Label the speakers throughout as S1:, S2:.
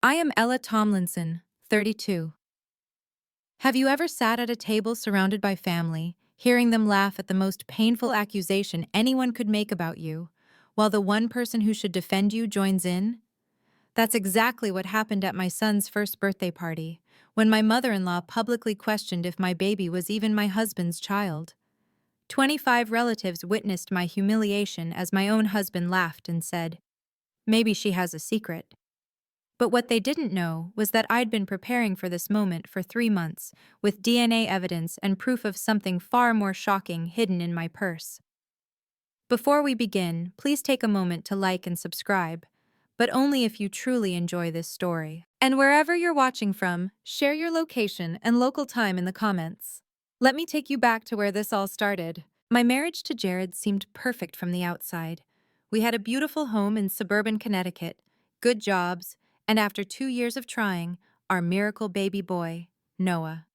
S1: I am Ella Tomlinson, 32. Have you ever sat at a table surrounded by family, hearing them laugh at the most painful accusation anyone could make about you, while the one person who should defend you joins in? That's exactly what happened at my son's first birthday party, when my mother-in-law publicly questioned if my baby was even my husband's child. 25 relatives witnessed my humiliation as my own husband laughed and said, "Maybe she has a secret." But what they didn't know was that I'd been preparing for this moment for 3 months, with DNA evidence and proof of something far more shocking hidden in my purse. Before we begin, please take a moment to like and subscribe, but only if you truly enjoy this story. And wherever you're watching from, share your location and local time in the comments. Let me take you back to where this all started. My marriage to Jared seemed perfect from the outside. We had a beautiful home in suburban Connecticut, good jobs, and after 2 years of trying, our miracle baby boy, Noah.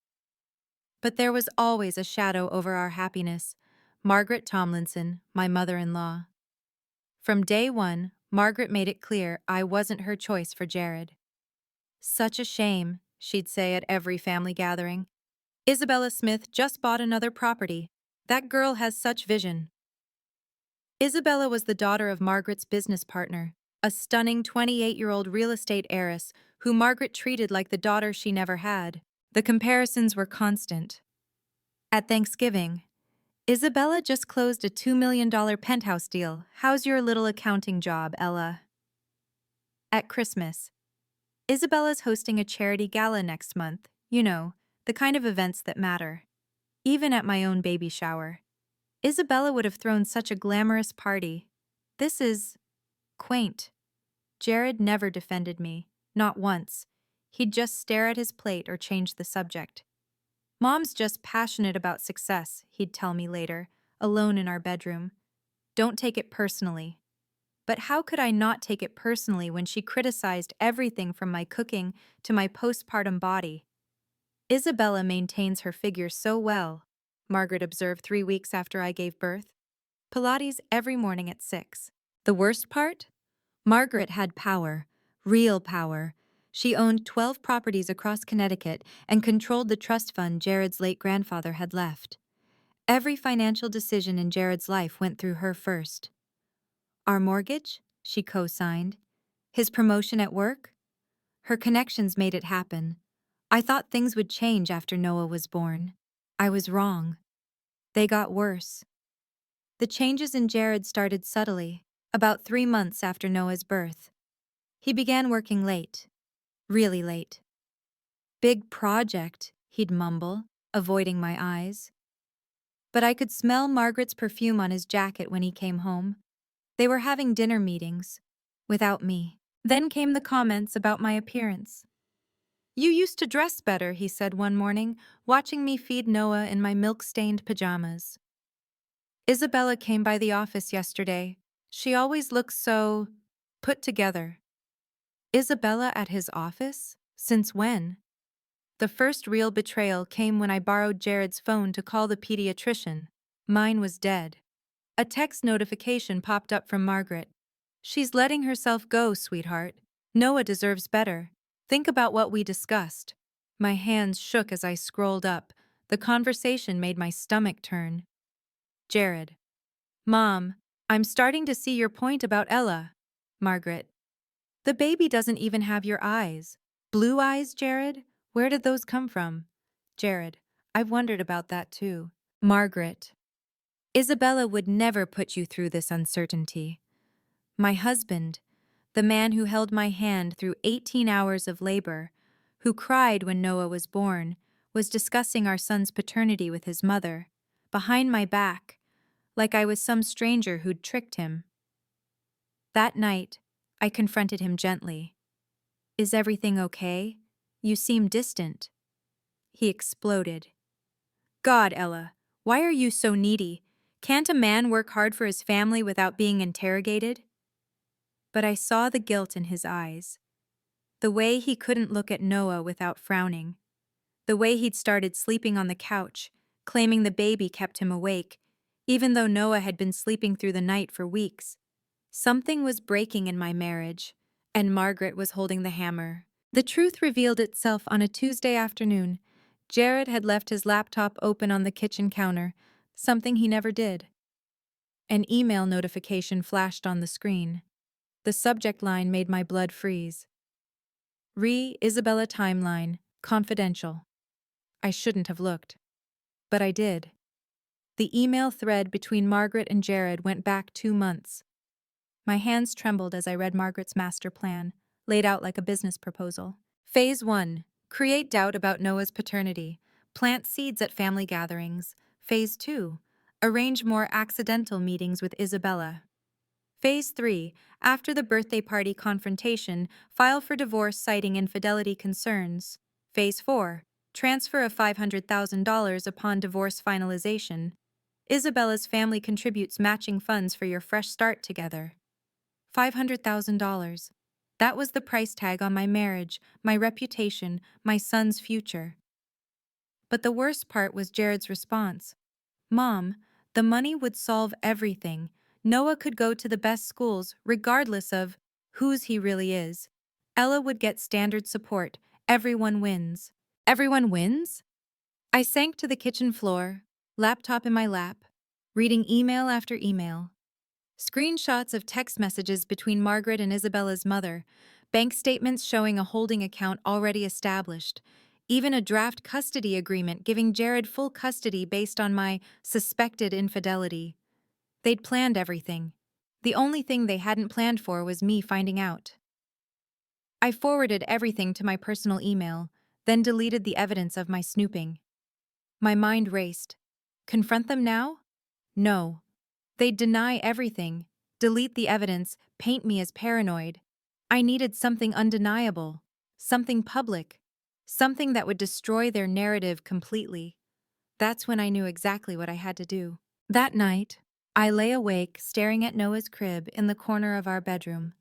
S1: But there was always a shadow over our happiness. Margaret Tomlinson, my mother-in-law. From day one, Margaret made it clear I wasn't her choice for Jared. "Such a shame," she'd say at every family gathering. "Isabella Smith just bought another property. That girl has such vision." Isabella was the daughter of Margaret's business partner, a stunning 28-year-old real estate heiress who Margaret treated like the daughter she never had. The comparisons were constant. At Thanksgiving, "Isabella just closed a $2 million penthouse deal. How's your little accounting job, Ella?" At Christmas, "Isabella's hosting a charity gala next month. You know, the kind of events that matter." Even at my own baby shower, Isabella would have thrown such a glamorous party. This is quaint. Jared never defended me, not once. He'd just stare at his plate or change the subject. "Mom's just passionate about success," he'd tell me later, alone in our bedroom. "Don't take it personally." But how could I not take it personally when she criticized everything from my cooking to my postpartum body? "Isabella maintains her figure so well," Margaret observed 3 weeks after I gave birth. "Pilates every morning at 6. The worst part? Margaret had power, real power. She owned 12 properties across Connecticut and controlled the trust fund Jared's late grandfather had left. Every financial decision in Jared's life went through her first. Our mortgage? She co-signed. His promotion at work? Her connections made it happen. I thought things would change after Noah was born. I was wrong. They got worse. The changes in Jared started subtly, about 3 months after Noah's birth. He began working late, really late. "Big project," he'd mumble, avoiding my eyes. But I could smell Margaret's perfume on his jacket when he came home. They were having dinner meetings, without me. Then came the comments about my appearance. "You used to dress better," he said one morning, watching me feed Noah in my milk-stained pajamas. "Isabella came by the office yesterday. She always looks so put together." Isabella at his office? Since when? The first real betrayal came when I borrowed Jared's phone to call the pediatrician. Mine was dead. A text notification popped up from Margaret. "She's letting herself go, sweetheart. Noah deserves better. Think about what we discussed." My hands shook as I scrolled up. The conversation made my stomach turn. Jared. "Mom, I'm starting to see your point about Ella." Margaret. "The baby doesn't even have your eyes." "Blue eyes, Jared? Where did those come from?" Jared. "I've wondered about that too." Margaret. "Isabella would never put you through this uncertainty." My husband, the man who held my hand through 18 hours of labor, who cried when Noah was born, was discussing our son's paternity with his mother, behind my back, like I was some stranger who'd tricked him. That night, I confronted him gently. "Is everything okay? You seem distant." He exploded. "God, Ella, why are you so needy? Can't a man work hard for his family without being interrogated?" But I saw the guilt in his eyes. The way he couldn't look at Noah without frowning. The way he'd started sleeping on the couch, claiming the baby kept him awake, even though Noah had been sleeping through the night for weeks. Something was breaking in my marriage, and Margaret was holding the hammer. The truth revealed itself on a Tuesday afternoon. Jared had left his laptop open on the kitchen counter, something he never did. An email notification flashed on the screen. The subject line made my blood freeze. Isabella timeline, confidential. I shouldn't have looked. But I did. The email thread between Margaret and Jared went back 2 months. My hands trembled as I read Margaret's master plan, laid out like a business proposal. Phase 1. Create doubt about Noah's paternity. Plant seeds at family gatherings. Phase 2. Arrange more accidental meetings with Isabella. Phase 3. After the birthday party confrontation, file for divorce citing infidelity concerns. Phase 4. Transfer of $500,000 upon divorce finalization. Isabella's family contributes matching funds for your fresh start together. $500,000. That was the price tag on my marriage, my reputation, my son's future. But the worst part was Jared's response. Mom, the money would solve everything. Noah could go to the best schools, regardless of whose he really is. Ella would get standard support. Everyone wins. Everyone wins? I sank to the kitchen floor, laptop in my lap, reading email after email. Screenshots of text messages between Margaret and Isabella's mother, bank statements showing a holding account already established, even a draft custody agreement giving Jared full custody based on my suspected infidelity. They'd planned everything. The only thing they hadn't planned for was me finding out. I forwarded everything to my personal email, then deleted the evidence of my snooping. My mind raced. Confront them now? No. They'd deny everything, delete the evidence, paint me as paranoid. I needed something undeniable, something public, something that would destroy their narrative completely. That's when I knew exactly what I had to do. That night, I lay awake staring at Noah's crib in the corner of our bedroom.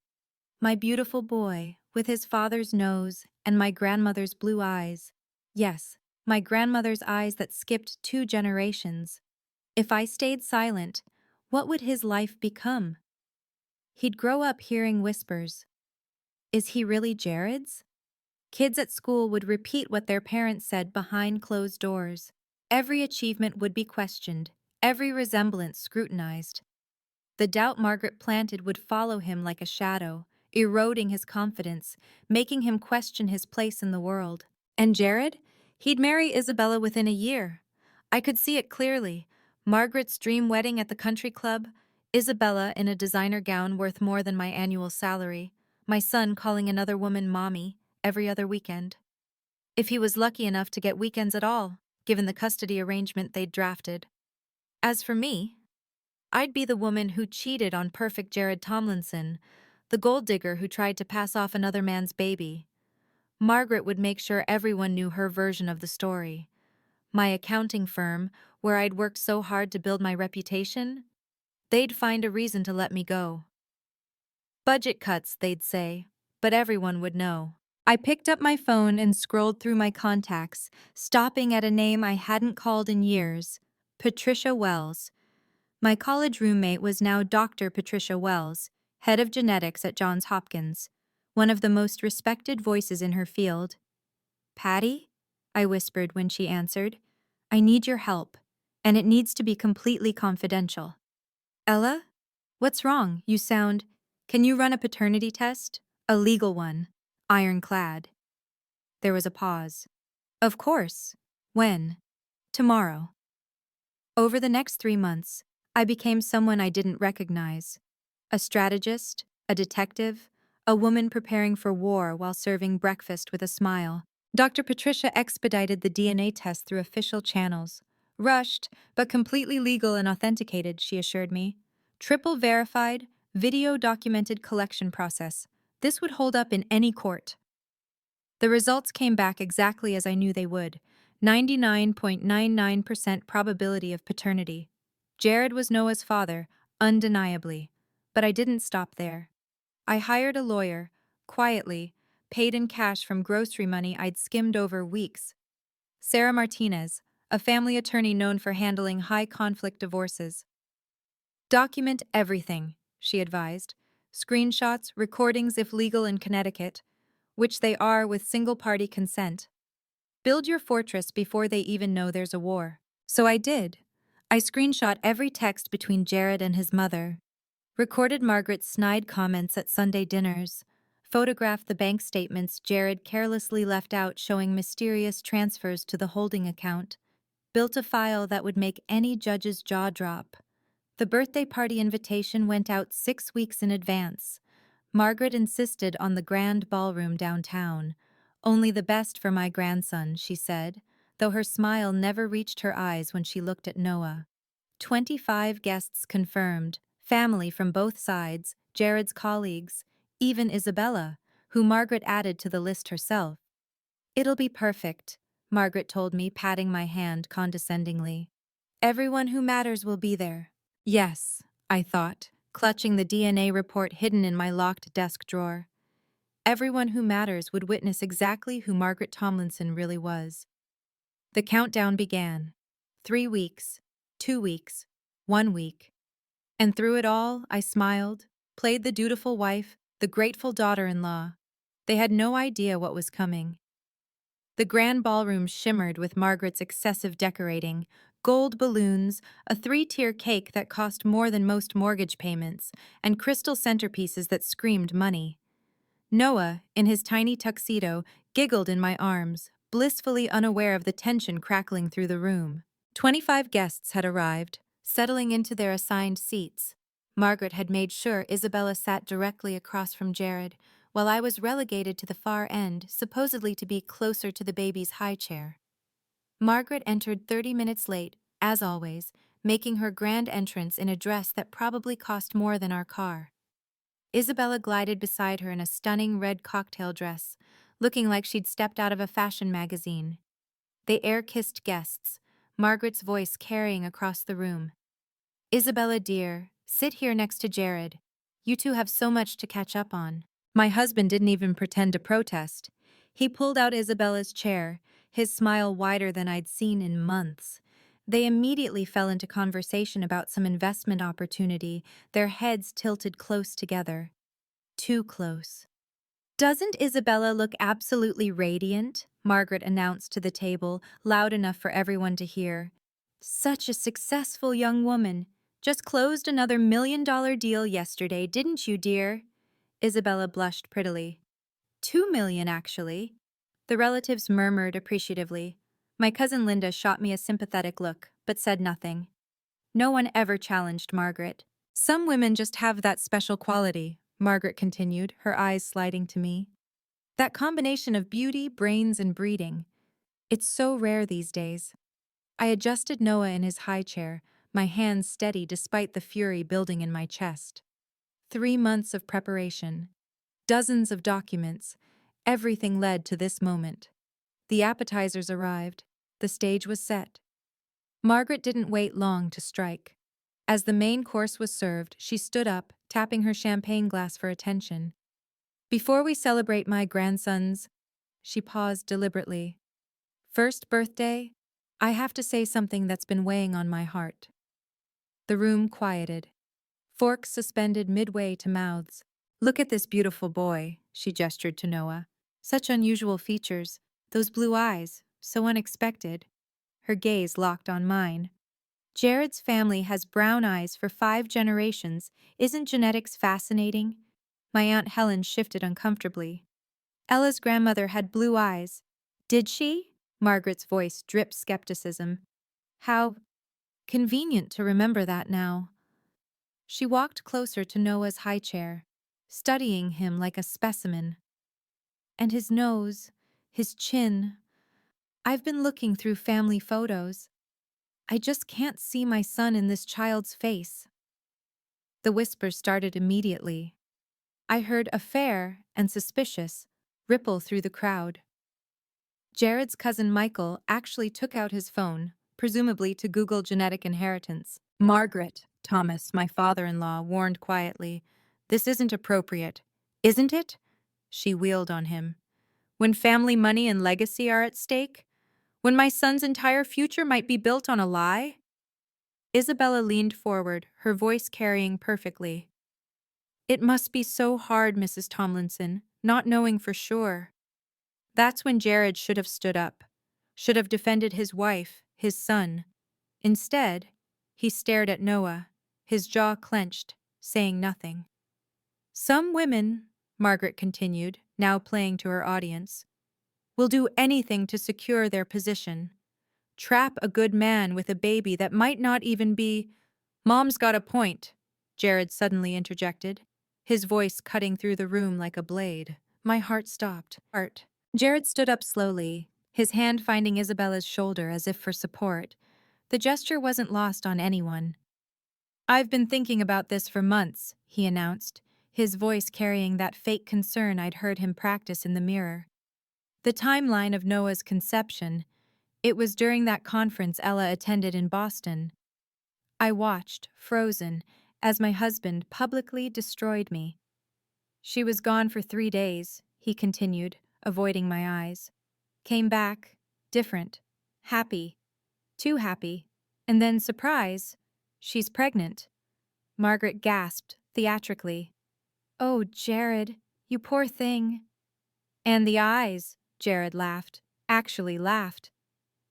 S1: My beautiful boy, with his father's nose and my grandmother's blue eyes. Yes, my grandmother's eyes that skipped 2 generations. If I stayed silent, what would his life become? He'd grow up hearing whispers. Is he really Jared's? Kids at school would repeat what their parents said behind closed doors. Every achievement would be questioned, every resemblance scrutinized. The doubt Margaret planted would follow him like a shadow, eroding his confidence, making him question his place in the world. And Jared? He'd marry Isabella within a year. I could see it clearly. Margaret's dream wedding at the country club, Isabella in a designer gown worth more than my annual salary, my son calling another woman mommy every other weekend. If he was lucky enough to get weekends at all, given the custody arrangement they'd drafted. As for me, I'd be the woman who cheated on perfect Jared Tomlinson, the gold digger who tried to pass off another man's baby. Margaret would make sure everyone knew her version of the story. My accounting firm, where I'd worked so hard to build my reputation, they'd find a reason to let me go. Budget cuts, they'd say, but everyone would know. I picked up my phone and scrolled through my contacts, stopping at a name I hadn't called in years, Patricia Wells. My college roommate was now Dr. Patricia Wells, head of genetics at Johns Hopkins, one of the most respected voices in her field. Patty? I whispered when she answered. I need your help, and it needs to be completely confidential. Ella? What's wrong? You sound... Can you run a paternity test? A legal one. Ironclad. There was a pause. Of course. When? Tomorrow. Over the next 3 months, I became someone I didn't recognize. A strategist, a detective, a woman preparing for war while serving breakfast with a smile. Dr. Patricia expedited the DNA test through official channels. Rushed, but completely legal and authenticated, she assured me. Triple verified, video-documented collection process. This would hold up in any court. The results came back exactly as I knew they would. 99.99% probability of paternity. Jared was Noah's father, undeniably. But I didn't stop there. I hired a lawyer, quietly, paid in cash from grocery money I'd skimmed over weeks. Sarah Martinez, a family attorney known for handling high-conflict divorces. Document everything, she advised. Screenshots, recordings if legal in Connecticut. which they are with single-party consent. Build your fortress before they even know there's a war. So I did. I screenshot every text between Jared and his mother, recorded Margaret's snide comments at Sunday dinners, photographed the bank statements Jared carelessly left out showing mysterious transfers to the holding account, built a file that would make any judge's jaw drop. The birthday party invitation went out 6 weeks in advance. Margaret insisted on the grand ballroom downtown. Only the best for my grandson, she said, though her smile never reached her eyes when she looked at Noah. 25 guests confirmed, family from both sides, Jared's colleagues, even Isabella, who Margaret added to the list herself. It'll be perfect, Margaret told me, patting my hand condescendingly. Everyone who matters will be there. Yes, I thought, clutching the DNA report hidden in my locked desk drawer. Everyone who matters would witness exactly who Margaret Tomlinson really was. The countdown began. 3 weeks, 2 weeks, 1 week. And through it all, I smiled, played the dutiful wife, the grateful daughter-in-law. They had no idea what was coming. The grand ballroom shimmered with Margaret's excessive decorating, gold balloons, a 3-tier cake that cost more than most mortgage payments, and crystal centerpieces that screamed money. Noah, in his tiny tuxedo, giggled in my arms, blissfully unaware of the tension crackling through the room. 25 guests had arrived, settling into their assigned seats. Margaret had made Sure Isabella sat directly across from Jared, while I was relegated to the far end, supposedly to be closer to the baby's high chair. Margaret entered 30 minutes late, as always, making her grand entrance in a dress that probably cost more than our car. Isabella glided beside her in a stunning red cocktail dress, looking like she'd stepped out of a fashion magazine. They air-kissed guests, Margaret's voice carrying across the room. Isabella dear, sit here next to Jared. You two have so much to catch up on. My husband didn't even pretend to protest. He pulled out Isabella's chair, his smile wider than I'd seen in months. They immediately fell into conversation about some investment opportunity, their heads tilted close together. Too close. Doesn't Isabella look absolutely radiant? Margaret announced to the table, loud enough for everyone to hear. Such a successful young woman. Just closed another $1 million deal yesterday, didn't you, dear? Isabella blushed prettily. 2 million, actually. The relatives murmured appreciatively. My cousin Linda shot me a sympathetic look, but said nothing. No one ever challenged Margaret. Some women just have that special quality, Margaret continued, her eyes sliding to me. That combination of beauty, brains, and breeding. It's so rare these days. I adjusted Noah in his high chair, my hands steady despite the fury building in my chest. 3 months of preparation. Dozens of documents. Everything led to this moment. The appetizers arrived. The stage was set. Margaret didn't wait long to strike. As the main course was served, she stood up, tapping her champagne glass for attention. Before we celebrate my grandson's, she paused deliberately. First birthday, I have to say something that's been weighing on my heart. The room quieted. Forks suspended midway to mouths. Look at this beautiful boy, she gestured to Noah. Such unusual features. Those blue eyes, so unexpected. Her gaze locked on mine. Jared's family has brown eyes for 5 generations. Isn't genetics fascinating? My Aunt Helen shifted uncomfortably. Ella's grandmother had blue eyes. Did she? Margaret's voice dripped skepticism. How convenient to remember that now. She walked closer to Noah's high chair, studying him like a specimen. And his nose, his chin. I've been looking through family photos. I just can't see my son in this child's face. The whispers started immediately. I heard affair and suspicious ripple through the crowd. Jared's cousin Michael actually took out his phone, presumably to Google genetic inheritance. Margaret, Thomas, my father-in-law, warned quietly, "This isn't appropriate, isn't it?" She wheeled on him. "When family money and legacy are at stake? When my son's entire future might be built on a lie?" Isabella leaned forward, her voice carrying perfectly. It must be so hard, Mrs. Tomlinson, not knowing for sure. That's when Jared should have stood up, should have defended his wife, his son. Instead, he stared at Noah, his jaw clenched, saying nothing. Some women, Margaret continued, now playing to her audience, will do anything to secure their position. Trap a good man with a baby that might not even be. Mom's got a point, Jared suddenly interjected, his voice cutting through the room like a blade. My heart stopped. Jared stood up slowly, his hand finding Isabella's shoulder as if for support. The gesture wasn't lost on anyone. I've been thinking about this for months, he announced, his voice carrying that fake concern I'd heard him practice in the mirror. The timeline of Noah's conception, it was during that conference Ella attended in Boston. I watched, frozen, as my husband publicly destroyed me. She was gone for 3 days, he continued, avoiding my eyes. Came back, different, happy, too happy, and then surprise, she's pregnant. Margaret gasped, theatrically. Oh, Jared, you poor thing. And the eyes, Jared laughed, actually laughed.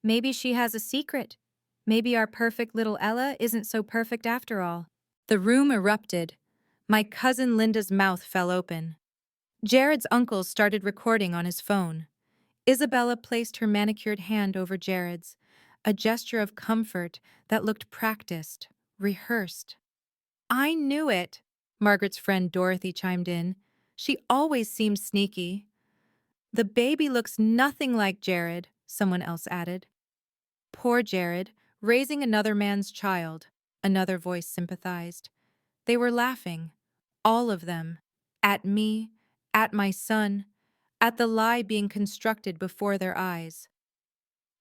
S1: Maybe she has a secret. Maybe our perfect little Ella isn't so perfect after all. The room erupted. My cousin Linda's mouth fell open. Jared's uncle started recording on his phone. Isabella placed her manicured hand over Jared's, a gesture of comfort that looked practiced, rehearsed. I knew it, Margaret's friend Dorothy chimed in. She always seems sneaky. The baby looks nothing like Jared, someone else added. Poor Jared, raising another man's child, another voice sympathized. They were laughing, all of them, at me, at my son, at the lie being constructed before their eyes.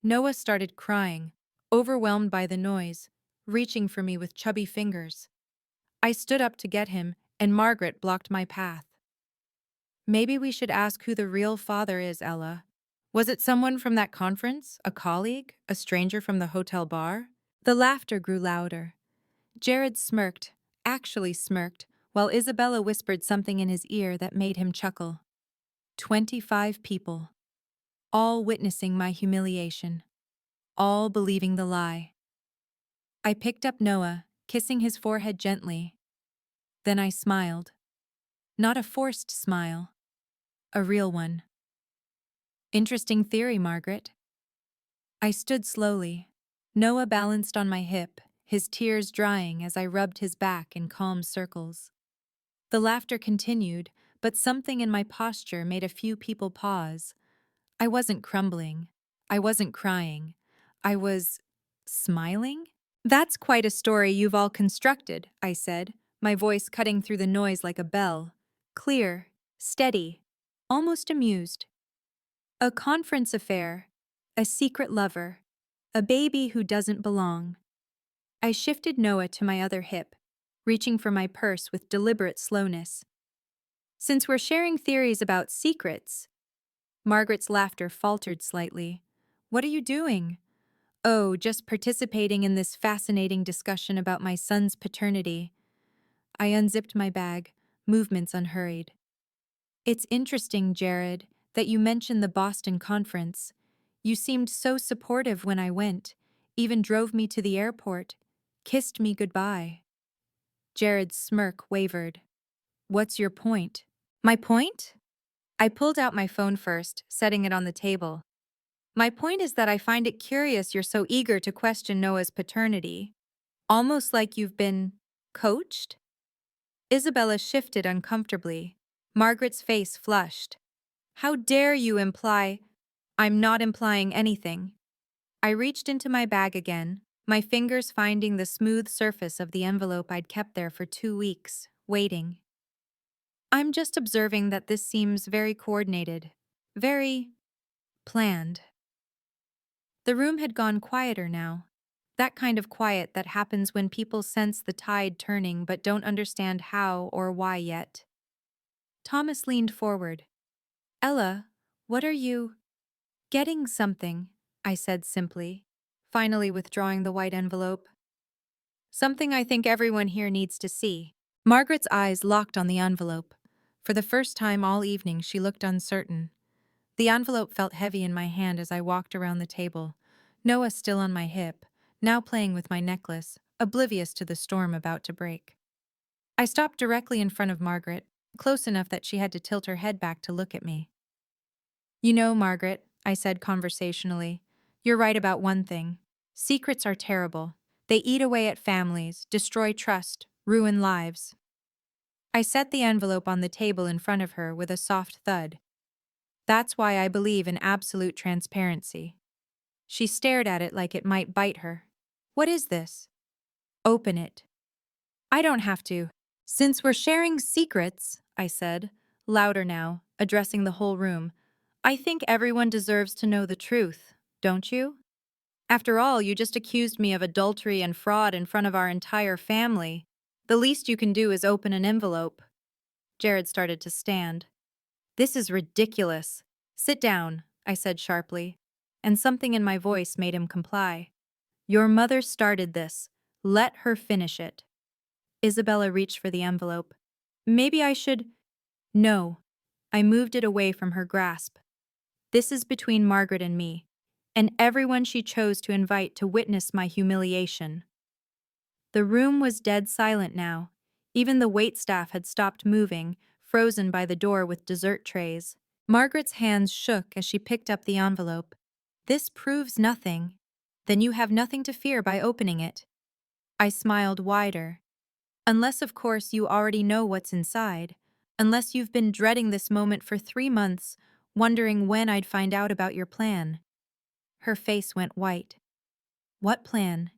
S1: Noah started crying, overwhelmed by the noise, reaching for me with chubby fingers. I stood up to get him, and Margaret blocked my path. Maybe we should ask who the real father is, Ella. Was it someone from that conference? A colleague? A stranger from the hotel bar? The laughter grew louder. Jared smirked, actually smirked, while Isabella whispered something in his ear that made him chuckle. 25 people. All witnessing my humiliation. All believing the lie. I picked up Noah, kissing his forehead gently. Then I smiled. Not a forced smile. A real one. Interesting theory, Margaret. I stood slowly. Noah balanced on my hip, his tears drying as I rubbed his back in calm circles. The laughter continued, but something in my posture made a few people pause. I wasn't crumbling. I wasn't crying. I was smiling? That's quite a story you've all constructed, I said, my voice cutting through the noise like a bell. Clear, steady, almost amused. A conference affair, a secret lover, a baby who doesn't belong. I shifted Noah to my other hip, reaching for my purse with deliberate slowness. Since we're sharing theories about secrets, Margaret's laughter faltered slightly. What are you doing? Oh, just participating in this fascinating discussion about my son's paternity. I unzipped my bag, movements unhurried. It's interesting, Jared, that you mentioned the Boston conference. You seemed so supportive when I went, even drove me to the airport, kissed me goodbye. Jared's smirk wavered. What's your point? My point? I pulled out my phone first, setting it on the table. My point is that I find it curious you're so eager to question Noah's paternity. Almost like you've been coached? Isabella shifted uncomfortably. Margaret's face flushed. How dare you imply? I'm not implying anything. I reached into my bag again, my fingers finding the smooth surface of the envelope I'd kept there for 2 weeks, waiting. I'm just observing that this seems very coordinated, very planned. The room had gone quieter now. That kind of quiet that happens when people sense the tide turning but don't understand how or why yet. Thomas leaned forward. Ella, what are you? Getting something, I said simply, finally withdrawing the white envelope. Something I think everyone here needs to see. Margaret's eyes locked on the envelope. For the first time all evening, she looked uncertain. The envelope felt heavy in my hand as I walked around the table, Noah still on my hip, now playing with my necklace, oblivious to the storm about to break. I stopped directly in front of Margaret, close enough that she had to tilt her head back to look at me. "You know, Margaret," I said conversationally, "you're right about one thing. Secrets are terrible. They eat away at families, destroy trust, ruin lives." I set the envelope on the table in front of her with a soft thud. "That's why I believe in absolute transparency." She stared at it like it might bite her. "What is this?" "Open it." "I don't have to." "Since we're sharing secrets," I said, louder now, addressing the whole room, "I think everyone deserves to know the truth, don't you? After all, you just accused me of adultery and fraud in front of our entire family. The least you can do is open an envelope." Jared started to stand. "This is ridiculous." "Sit down," I said sharply, and something in my voice made him comply. "Your mother started this. Let her finish it." Isabella reached for the envelope. "Maybe I should—" "No." I moved it away from her grasp. "This is between Margaret and me, and everyone she chose to invite to witness my humiliation." The room was dead silent now. Even the waitstaff had stopped moving, frozen by the door with dessert trays. Margaret's hands shook as she picked up the envelope. "This proves nothing." "Then you have nothing to fear by opening it." I smiled wider. "Unless, of course, you already know what's inside. Unless you've been dreading this moment for 3 months, wondering when I'd find out about your plan." Her face went white. "What plan?"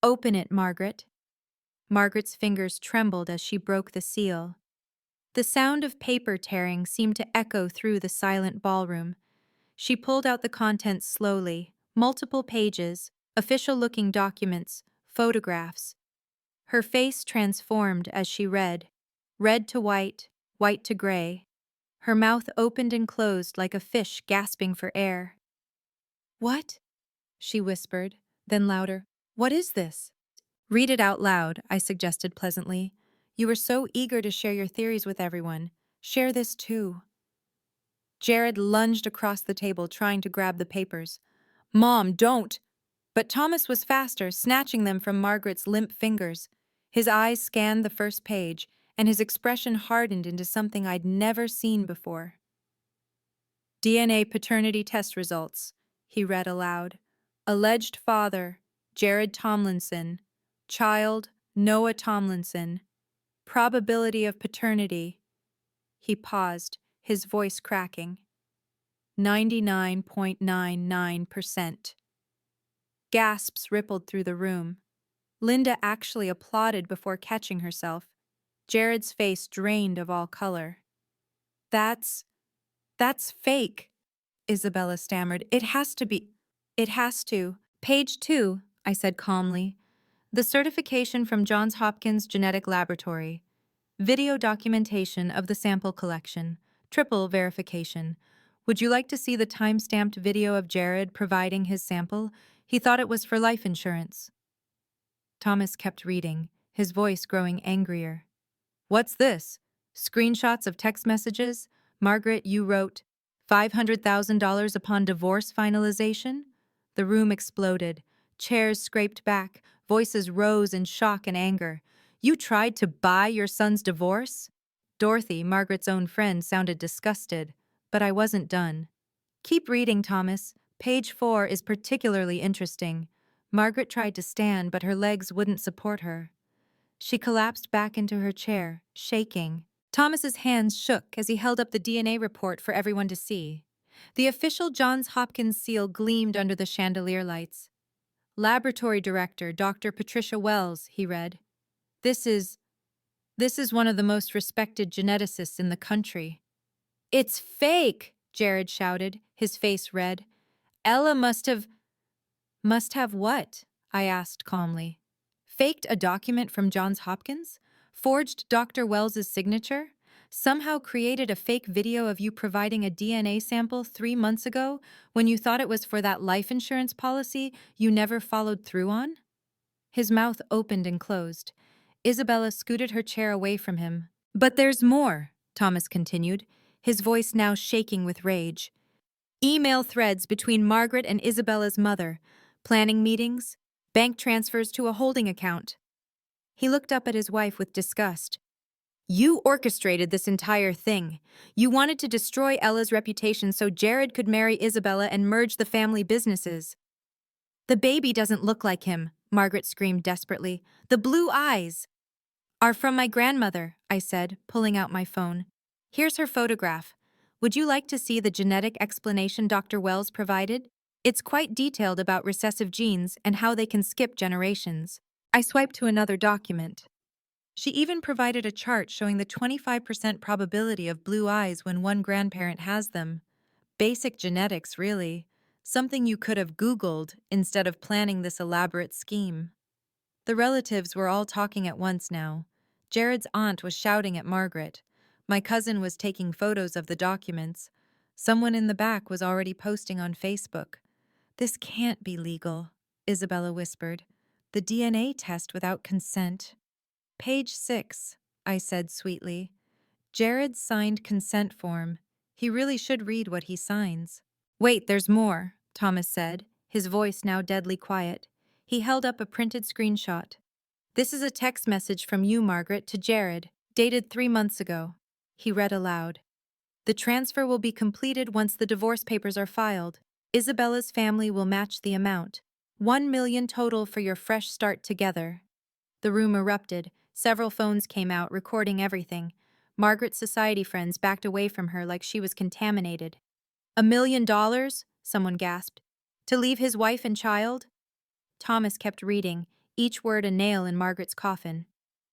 S1: "Open it, Margaret." Margaret's fingers trembled as she broke the seal. The sound of paper tearing seemed to echo through the silent ballroom. She pulled out the contents slowly, multiple pages, official-looking documents, photographs. Her face transformed as she read, red to white, white to gray. Her mouth opened and closed like a fish gasping for air. "What?" she whispered, then louder, "What is this?" "Read it out loud," I suggested pleasantly. "You were so eager to share your theories with everyone. Share this too." Jared lunged across the table, trying to grab the papers. "Mom, don't!" But Thomas was faster, snatching them from Margaret's limp fingers. His eyes scanned the first page, and his expression hardened into something I'd never seen before. "DNA paternity test results," he read aloud. "Alleged father, Jared Tomlinson. Child, Noah Tomlinson. Probability of paternity." He paused, his voice cracking. 99.99%. Gasps rippled through the room. Linda actually applauded before catching herself. Jared's face drained of all color. That's fake," Isabella stammered. "It has to be." "It has to. Page 2, I said calmly. "The certification from Johns Hopkins Genetic Laboratory. Video documentation of the sample collection. Triple verification. Would you like to see the time-stamped video of Jared providing his sample? He thought it was for life insurance." Thomas kept reading, his voice growing angrier. "What's this? Screenshots of text messages? Margaret, you wrote $500,000 upon divorce finalization?" The room exploded. Chairs scraped back, voices rose in shock and anger. "You tried to buy your son's divorce?" Dorothy, Margaret's own friend, sounded disgusted, but I wasn't done. "Keep reading, Thomas. Page 4 is particularly interesting." Margaret tried to stand, but her legs wouldn't support her. She collapsed back into her chair, shaking. Thomas's hands shook as he held up the DNA report for everyone to see. The official Johns Hopkins seal gleamed under the chandelier lights. "Laboratory Director, Dr. Patricia Wells," he read. This is one of the most respected geneticists in the country." "It's fake!" Jared shouted, his face red. "Ella must have—" "Must have what?" I asked calmly. "Faked a document from Johns Hopkins? Forged Dr. Wells's signature? Somehow created a fake video of you providing a DNA sample 3 months ago when you thought it was for that life insurance policy you never followed through on?" His mouth opened and closed. Isabella scooted her chair away from him. But there's more, Thomas continued, his voice now shaking with rage. Email threads between Margaret and Isabella's mother, planning meetings, bank transfers to a holding account. He looked up at his wife with disgust. You orchestrated this entire thing. You wanted to destroy Ella's reputation so Jared could marry Isabella and merge the family businesses. The baby doesn't look like him, Margaret screamed desperately. The blue eyes are from my grandmother, I said, pulling out my phone. Here's her photograph. Would you like to see the genetic explanation Dr. Wells provided? It's quite detailed about recessive genes and how they can skip generations. I swiped to another document. She even provided a chart showing the 25% probability of blue eyes when one grandparent has them. Basic genetics, really. Something you could have Googled instead of planning this elaborate scheme. The relatives were all talking at once now. Jared's aunt was shouting at Margaret. My cousin was taking photos of the documents. Someone in the back was already posting on Facebook. This can't be legal, Isabella whispered. The DNA test without consent. Page 6, I said sweetly. Jared's signed consent form. He really should read what he signs. Wait, there's more, Thomas said, his voice now deadly quiet. He held up a printed screenshot. This is a text message from you, Margaret, to Jared, dated 3 months ago. He read aloud. The transfer will be completed once the divorce papers are filed. Isabella's family will match the amount. 1 million total for your fresh start together. The room erupted. Several phones came out, recording everything. Margaret's society friends backed away from her like she was contaminated. $1 million? Someone gasped. To leave his wife and child? Thomas kept reading, each word a nail in Margaret's coffin.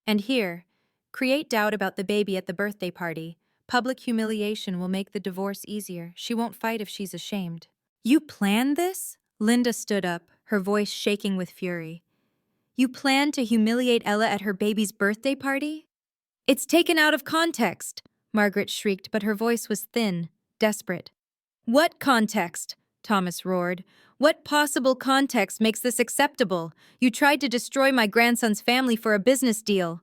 S1: And here, create doubt about the baby at the birthday party. Public humiliation will make the divorce easier. She won't fight if she's ashamed. You planned this? Linda stood up, her voice shaking with fury. You planned to humiliate Ella at her baby's birthday party? It's taken out of context, Margaret shrieked, but her voice was thin, desperate. What context? Thomas roared. What possible context makes this acceptable? You tried to destroy my grandson's family for a business deal.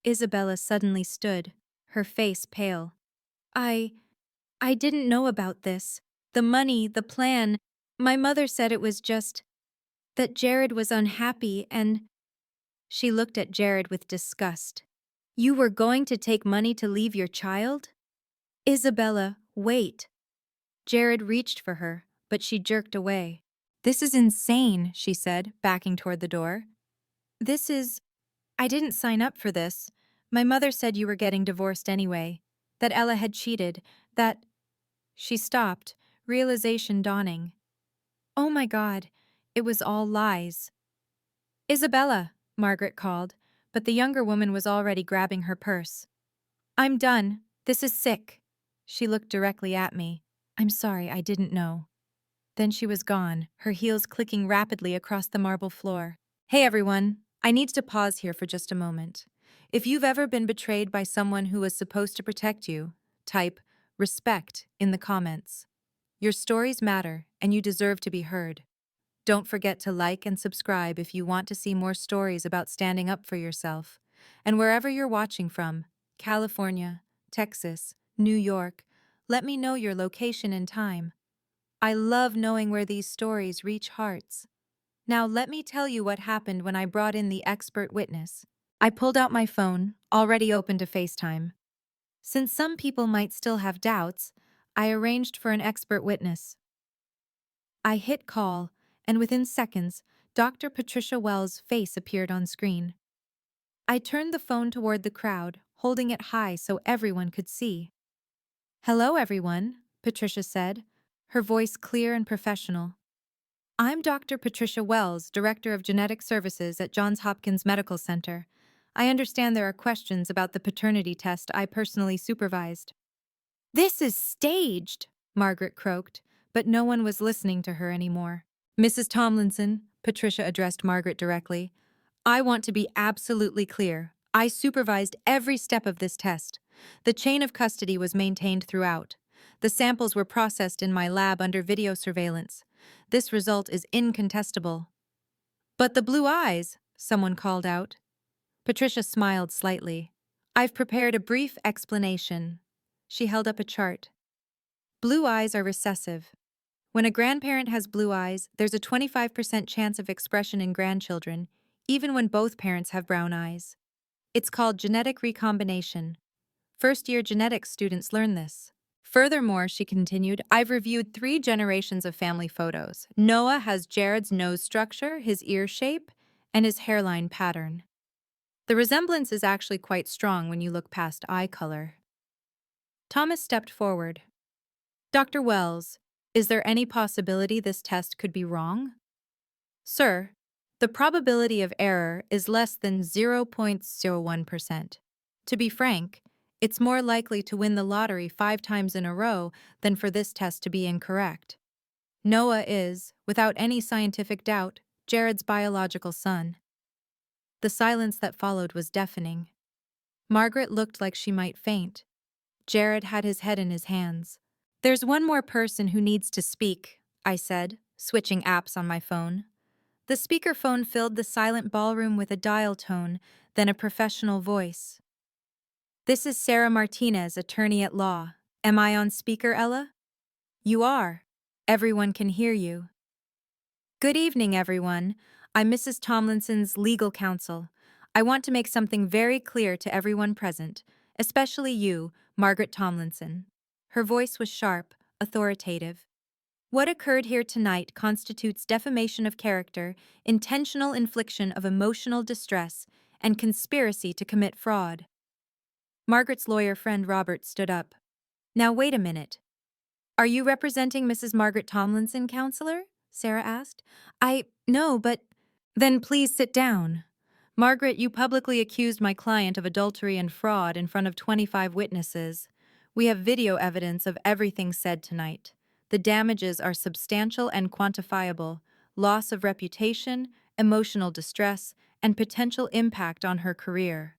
S1: Isabella suddenly stood, her face pale. I didn't know about this. The money, the plan. My mother said it was just that Jared was unhappy and... She looked at Jared with disgust. You were going to take money to leave your child? Isabella, wait. Jared reached for her, but she jerked away. This is insane, she said, backing toward the door. I didn't sign up for this. My mother said you were getting divorced anyway. That Ella had cheated. That... She stopped, realization dawning. Oh my God, it was all lies. Isabella, Margaret called, but the younger woman was already grabbing her purse. I'm done. This is sick. She looked directly at me. I'm sorry, I didn't know. Then she was gone, her heels clicking rapidly across the marble floor. Hey everyone, I need to pause here for just a moment. If you've ever been betrayed by someone who was supposed to protect you, type respect in the comments. Your stories matter, and you deserve to be heard. Don't forget to like and subscribe if you want to see more stories about standing up for yourself. And wherever you're watching from, California, Texas, New York, let me know your location and time. I love knowing where these stories reach hearts. Now let me tell you what happened when I brought in the expert witness. I pulled out my phone, already open to FaceTime. Since some people might still have doubts, I arranged for an expert witness. I hit call, and within seconds, Dr. Patricia Wells' face appeared on screen. I turned the phone toward the crowd, holding it high so everyone could see. Hello, everyone, Patricia said, her voice clear and professional. I'm Dr. Patricia Wells, Director of Genetic Services at Johns Hopkins Medical Center. I understand there are questions about the paternity test I personally supervised. This is staged, Margaret croaked, but no one was listening to her anymore. Mrs. Tomlinson, Patricia addressed Margaret directly, I want to be absolutely clear. I supervised every step of this test. The chain of custody was maintained throughout. The samples were processed in my lab under video surveillance. This result is incontestable. But the blue eyes, someone called out. Patricia smiled slightly. I've prepared a brief explanation. She held up a chart. Blue eyes are recessive. When a grandparent has blue eyes, there's a 25% chance of expression in grandchildren, even when both parents have brown eyes. It's called genetic recombination. First-year genetics students learn this. Furthermore, she continued, I've reviewed 3 generations of family photos. Noah has Jared's nose structure, his ear shape, and his hairline pattern. The resemblance is actually quite strong when you look past eye color. Thomas stepped forward. Dr. Wells, is there any possibility this test could be wrong? Sir, the probability of error is less than 0.01%. To be frank, it's more likely to win the lottery 5 times in a row than for this test to be incorrect. Noah is, without any scientific doubt, Jared's biological son. The silence that followed was deafening. Margaret looked like she might faint. Jared had his head in his hands. There's one more person who needs to speak, I said, switching apps on my phone. The speakerphone filled the silent ballroom with a dial tone, then a professional voice. This is Sarah Martinez, attorney at law. Am I on speaker, Ella? You are. Everyone can hear you. Good evening, everyone. I'm Mrs. Tomlinson's legal counsel. I want to make something very clear to everyone present, especially you, Margaret Tomlinson. Her voice was sharp, authoritative. What occurred here tonight constitutes defamation of character, intentional infliction of emotional distress, and conspiracy to commit fraud. Margaret's lawyer friend Robert stood up. Now wait a minute. Are you representing Mrs. Margaret Tomlinson, counselor? Sarah asked. No, but... Then please sit down. Margaret, you publicly accused my client of adultery and fraud in front of 25 witnesses. We have video evidence of everything said tonight. The damages are substantial and quantifiable: loss of reputation, emotional distress, and potential impact on her career.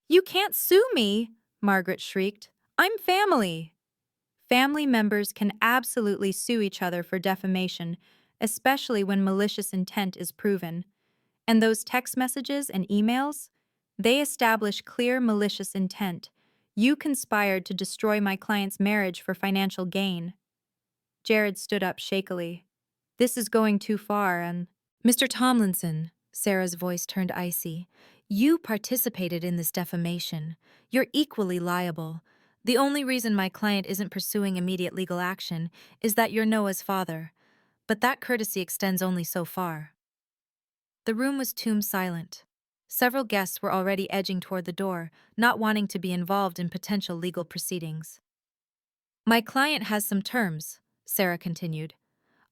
S1: You can't sue me, Margaret shrieked. I'm family. Family members can absolutely sue each other for defamation, especially when malicious intent is proven. And those text messages and emails? They establish clear malicious intent. You conspired to destroy my client's marriage for financial gain. Jared stood up shakily. This is going too far, and... Mr. Tomlinson, Sarah's voice turned icy, you participated in this defamation. You're equally liable. The only reason my client isn't pursuing immediate legal action is that you're Noah's father. But that courtesy extends only so far. The room was tomb silent. Several guests were already edging toward the door, not wanting to be involved in potential legal proceedings. My client has some terms, Sarah continued.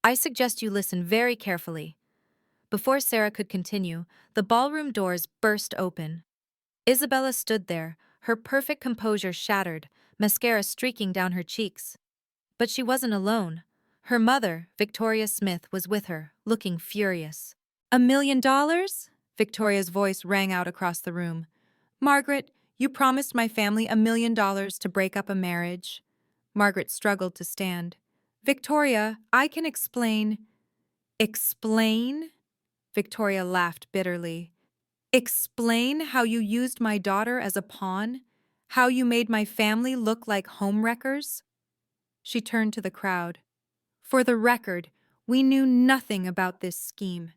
S1: I suggest you listen very carefully. Before Sarah could continue, the ballroom doors burst open. Isabella stood there, her perfect composure shattered, mascara streaking down her cheeks. But she wasn't alone. Her mother, Victoria Smith, was with her, looking furious. $1 million? Victoria's voice rang out across the room. Margaret, you promised my family $1 million to break up a marriage. Margaret struggled to stand. Victoria, I can explain. Explain? Victoria laughed bitterly. Explain how you used my daughter as a pawn? How you made my family look like homewreckers? She turned to the crowd. For the record, we knew nothing about this scheme.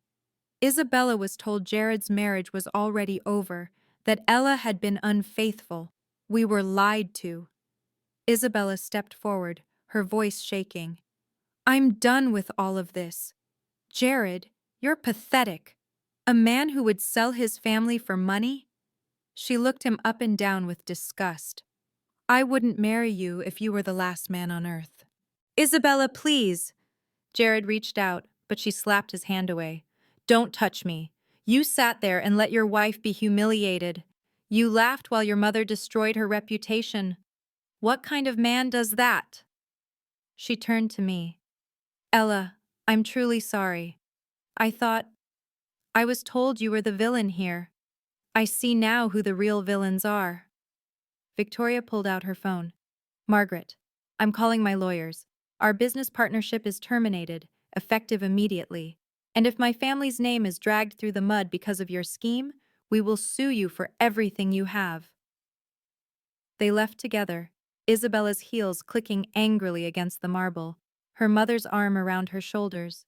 S1: Isabella was told Jared's marriage was already over, that Ella had been unfaithful. We were lied to. Isabella stepped forward, her voice shaking. I'm done with all of this. Jared, you're pathetic. A man who would sell his family for money? She looked him up and down with disgust. I wouldn't marry you if you were the last man on earth. Isabella, please. Jared reached out, but she slapped his hand away. Don't touch me. You sat there and let your wife be humiliated. You laughed while your mother destroyed her reputation. What kind of man does that? She turned to me. Ella, I'm truly sorry. I was told you were the villain here. I see now who the real villains are. Victoria pulled out her phone. Margaret, I'm calling my lawyers. Our business partnership is terminated, effective immediately. And if my family's name is dragged through the mud because of your scheme, We will sue you for everything you have." They left together, Isabella's heels clicking angrily against the marble, her mother's arm around her shoulders.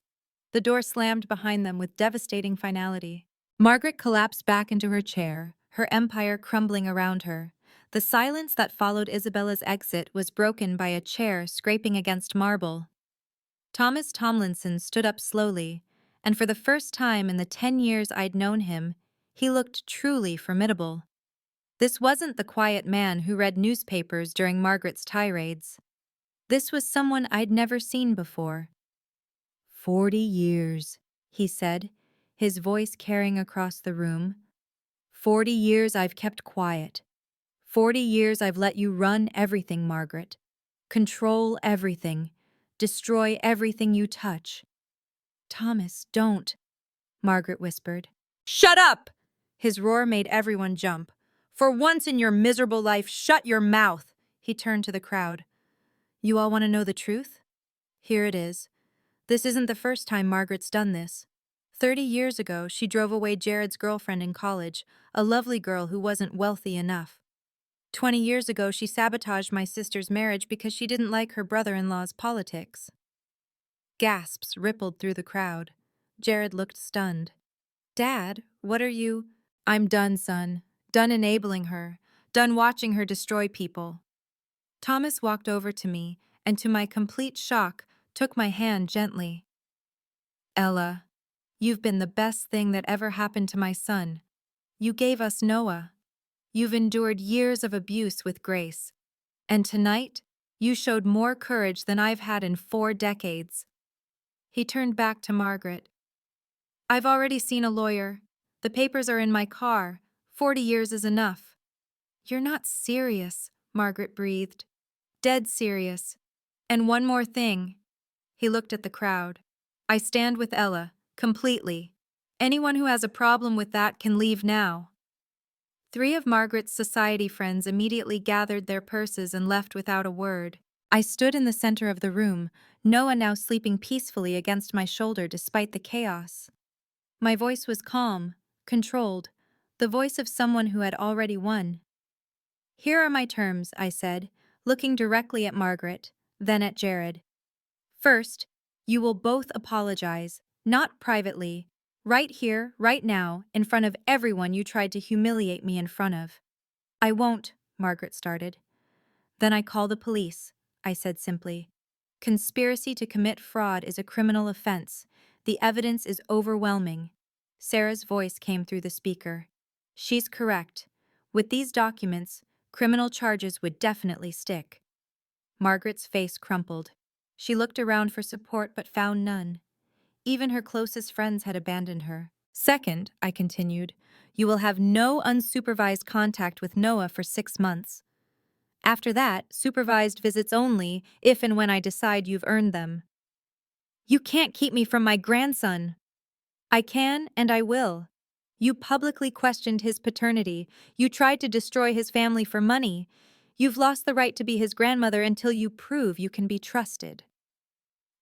S1: The door slammed behind them with devastating finality. Margaret collapsed back into her chair, her empire crumbling around her. The silence that followed Isabella's exit was broken by a chair scraping against marble. Thomas Tomlinson stood up slowly, and for the first time in the 10 years I'd known him, he looked truly formidable. This wasn't the quiet man who read newspapers during Margaret's tirades. This was someone I'd never seen before. 40 years, he said, his voice carrying across the room. 40 years I've kept quiet. 40 years I've let you run everything, Margaret. Control everything. Destroy everything you touch. Thomas, don't, Margaret whispered. Shut up! His roar made everyone jump. For once in your miserable life, shut your mouth! He turned to the crowd. You all want to know the truth? Here it is. This isn't the first time Margaret's done this. 30 years ago, she drove away Jared's girlfriend in college, a lovely girl who wasn't wealthy enough. 20 years ago, she sabotaged my sister's marriage because she didn't like her brother-in-law's politics. Gasps rippled through the crowd. Jared looked stunned. Dad, what are you? I'm done, son. Done enabling her. Done watching her destroy people. Thomas walked over to me, and to my complete shock, took my hand gently. Ella, you've been the best thing that ever happened to my son. You gave us Noah. You've endured years of abuse with grace. And tonight, you showed more courage than I've had in 4 decades. He turned back to Margaret. I've already seen a lawyer. The papers are in my car. 40 years is enough. You're not serious, Margaret breathed. Dead serious. And one more thing. He looked at the crowd. I stand with Ella, completely. Anyone who has a problem with that can leave now. 3 of Margaret's society friends immediately gathered their purses and left without a word. I stood in the center of the room, Noah now sleeping peacefully against my shoulder despite the chaos. My voice was calm, controlled, the voice of someone who had already won. Here are my terms, I said, looking directly at Margaret, then at Jared. First, you will both apologize, not privately, right here, right now, in front of everyone you tried to humiliate me in front of. I won't, Margaret started. Then I call the police, I said simply. Conspiracy to commit fraud is a criminal offense. The evidence is overwhelming. Sarah's voice came through the speaker. She's correct. With these documents, criminal charges would definitely stick. Margaret's face crumpled. She looked around for support but found none. Even her closest friends had abandoned her. Second, I continued, you will have no unsupervised contact with Noah for 6 months. After that, supervised visits only if and when I decide you've earned them. You can't keep me from my grandson. I can and I will. You publicly questioned his paternity. You tried to destroy his family for money. You've lost the right to be his grandmother until you prove you can be trusted.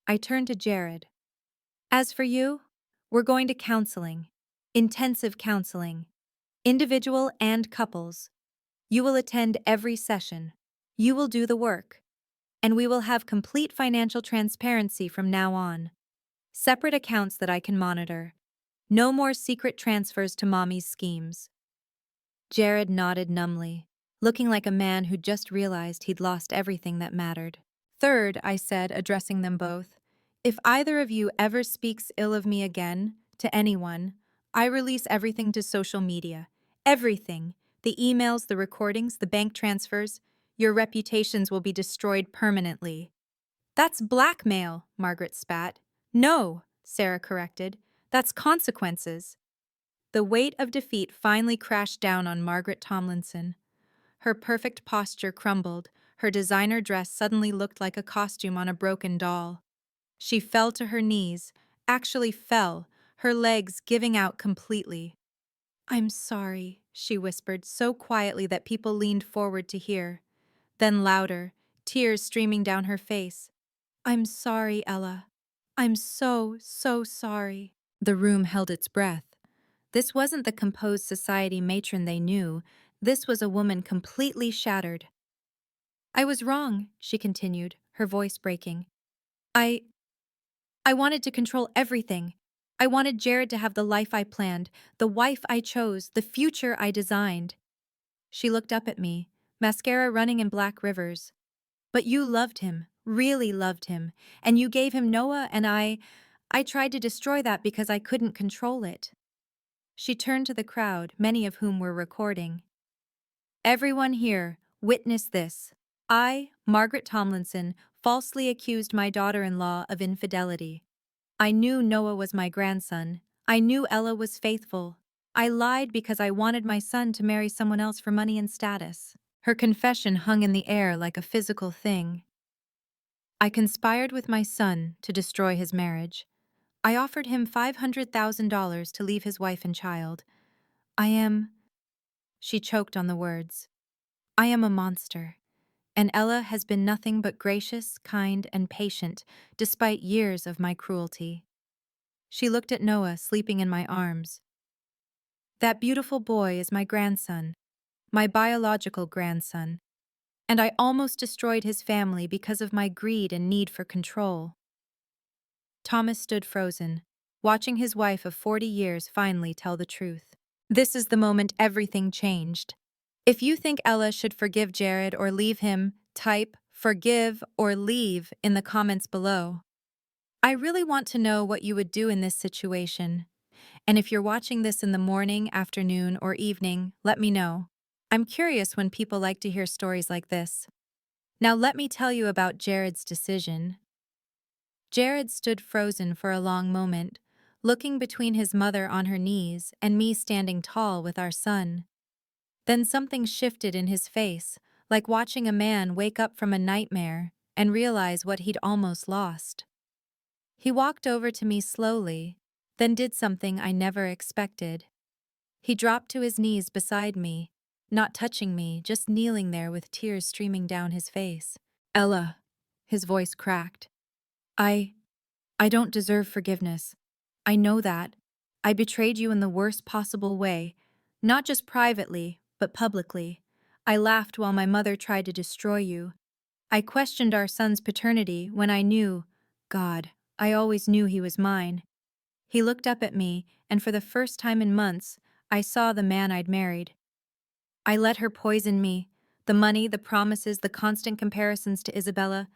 S1: I turned to Jared. As for you, we're going to counseling. Intensive counseling. Individual and couples. You will attend every session. You will do the work. And we will have complete financial transparency from now on. Separate accounts that I can monitor. No more secret transfers to mommy's schemes. Jared nodded numbly, looking like a man who'd just realized he'd lost everything that mattered. Third, I said, addressing them both, if either of you ever speaks ill of me again, to anyone, I release everything to social media. Everything. The emails, the recordings, the bank transfers. Your reputations will be destroyed permanently. That's blackmail, Margaret spat. No, Sarah corrected. That's consequences. The weight of defeat finally crashed down on Margaret Tomlinson. Her perfect posture crumbled. Her designer dress suddenly looked like a costume on a broken doll. She fell to her knees, actually fell, her legs giving out completely. I'm sorry, she whispered so quietly that people leaned forward to hear. Then louder, tears streaming down her face. I'm sorry, Ella. I'm so sorry. The room held its breath. This wasn't the composed society matron they knew. This was a woman completely shattered. I was wrong, she continued, her voice breaking. I I wanted to control everything. I wanted Jared to have the life I planned, the wife I chose, the future I designed. She looked up at me, mascara running in black rivers. But you loved him, really loved him, and you gave him Noah and I tried to destroy that because I couldn't control it. She turned to the crowd, many of whom were recording. Everyone here, witness this. I, Margaret Tomlinson, falsely accused my daughter-in-law of infidelity. I knew Noah was my grandson. I knew Ella was faithful. I lied because I wanted my son to marry someone else for money and status. Her confession hung in the air like a physical thing. I conspired with my son to destroy his marriage. I offered him $500,000 to leave his wife and child. I am... She choked on the words. I am a monster. And Ella has been nothing but gracious, kind, and patient, despite years of my cruelty. She looked at Noah sleeping in my arms. That beautiful boy is my grandson, my biological grandson, and I almost destroyed his family because of my greed and need for control. Thomas stood frozen, watching his wife of 40 years finally tell the truth. This is the moment everything changed. If you think Ella should forgive Jared or leave him, type "forgive" or "leave" in the comments below. I really want to know what you would do in this situation. And if you're watching this in the morning, afternoon, or evening, let me know. I'm curious when people like to hear stories like this. Now let me tell you about Jared's decision. Jared stood frozen for a long moment, looking between his mother on her knees and me standing tall with our son. Then something shifted in his face, like watching a man wake up from a nightmare and realize what he'd almost lost. He walked over to me slowly, then did something I never expected. He dropped to his knees beside me, not touching me, just kneeling there with tears streaming down his face. Ella, his voice cracked. I don't deserve forgiveness. I know that. I betrayed you in the worst possible way, not just privately, but publicly. I laughed while my mother tried to destroy you. I questioned our son's paternity when I knew, God, I always knew he was mine. He looked up at me, and for the first time in months, I saw the man I'd married. I let her poison me. The money, the promises, the constant comparisons to Isabella.